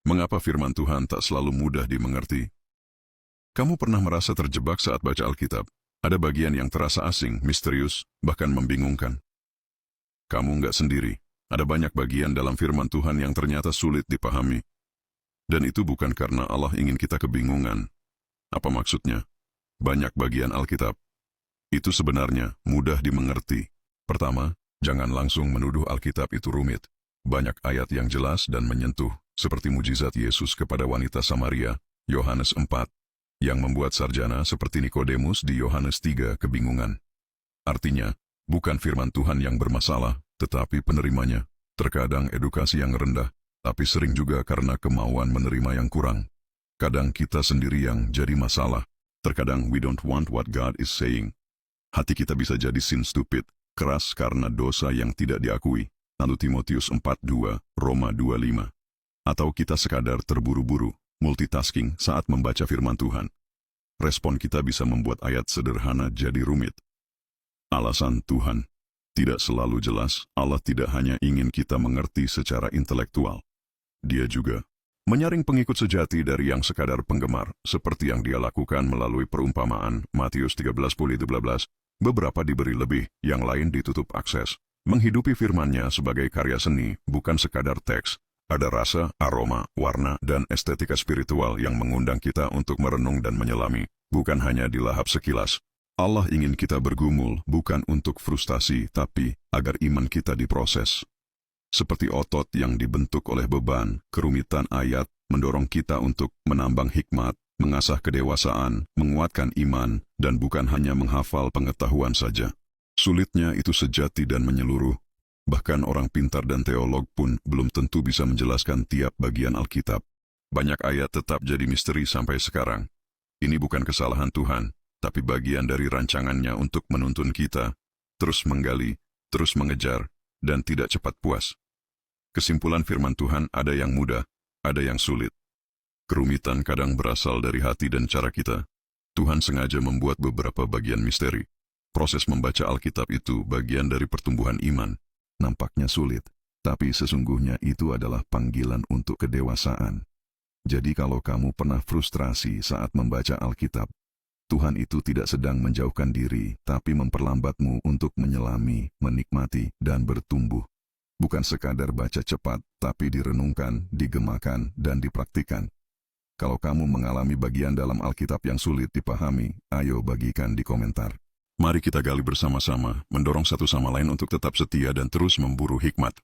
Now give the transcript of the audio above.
Mengapa firman Tuhan tak selalu mudah dimengerti? Kamu pernah merasa terjebak saat baca Alkitab? Ada bagian yang terasa asing, misterius, bahkan membingungkan. Kamu nggak sendiri. Ada banyak bagian dalam firman Tuhan yang ternyata sulit dipahami. Dan itu bukan karena Allah ingin kita kebingungan. Apa maksudnya? Banyak bagian Alkitab itu sebenarnya mudah dimengerti. Pertama, jangan langsung menuduh Alkitab itu rumit. Banyak ayat yang jelas dan menyentuh, seperti mujizat Yesus kepada wanita Samaria, Yohanes 4, yang membuat sarjana seperti Nikodemus di Yohanes 3 kebingungan. Artinya, bukan firman Tuhan yang bermasalah, tetapi penerimanya. Terkadang edukasi yang rendah, tapi sering juga karena kemauan menerima yang kurang. Kadang kita sendiri yang jadi masalah. Terkadang we don't want what God is saying. Hati kita bisa jadi sin stupid, keras karena dosa yang tidak diakui. 1 Timotius 4:2, Roma 2:5. Atau kita sekadar terburu-buru, multitasking saat membaca firman Tuhan. Respon kita bisa membuat ayat sederhana jadi rumit. Alasan Tuhan tidak selalu jelas. Allah tidak hanya ingin kita mengerti secara intelektual. Dia juga menyaring pengikut sejati dari yang sekadar penggemar, seperti yang dia lakukan melalui perumpamaan Matius 13:17. Beberapa diberi lebih, yang lain ditutup akses. Menghidupi firman-Nya sebagai karya seni, bukan sekadar teks. Ada rasa, aroma, warna, dan estetika spiritual yang mengundang kita untuk merenung dan menyelami, bukan hanya dilahap sekilas. Allah ingin kita bergumul, bukan untuk frustasi, tapi agar iman kita diproses. Seperti otot yang dibentuk oleh beban, kerumitan ayat mendorong kita untuk menambang hikmat, mengasah kedewasaan, menguatkan iman, dan bukan hanya menghafal pengetahuan saja. Sulitnya itu sejati dan menyeluruh. Bahkan orang pintar dan teolog pun belum tentu bisa menjelaskan tiap bagian Alkitab. Banyak ayat tetap jadi misteri sampai sekarang. Ini bukan kesalahan Tuhan, tapi bagian dari rancangannya untuk menuntun kita, terus menggali, terus mengejar, dan tidak cepat puas. Kesimpulan firman Tuhan ada yang mudah, ada yang sulit. Kerumitan kadang berasal dari hati dan cara kita. Tuhan sengaja membuat beberapa bagian misteri. Proses membaca Alkitab itu bagian dari pertumbuhan iman. Nampaknya sulit, tapi sesungguhnya itu adalah panggilan untuk kedewasaan. Jadi kalau kamu pernah frustrasi saat membaca Alkitab, Tuhan itu tidak sedang menjauhkan diri, tapi memperlambatmu untuk menyelami, menikmati, dan bertumbuh. Bukan sekadar baca cepat, tapi direnungkan, digemakan, dan dipraktikkan. Kalau kamu mengalami bagian dalam Alkitab yang sulit dipahami, ayo bagikan di komentar. Mari kita gali bersama-sama, mendorong satu sama lain untuk tetap setia dan terus memburu hikmat.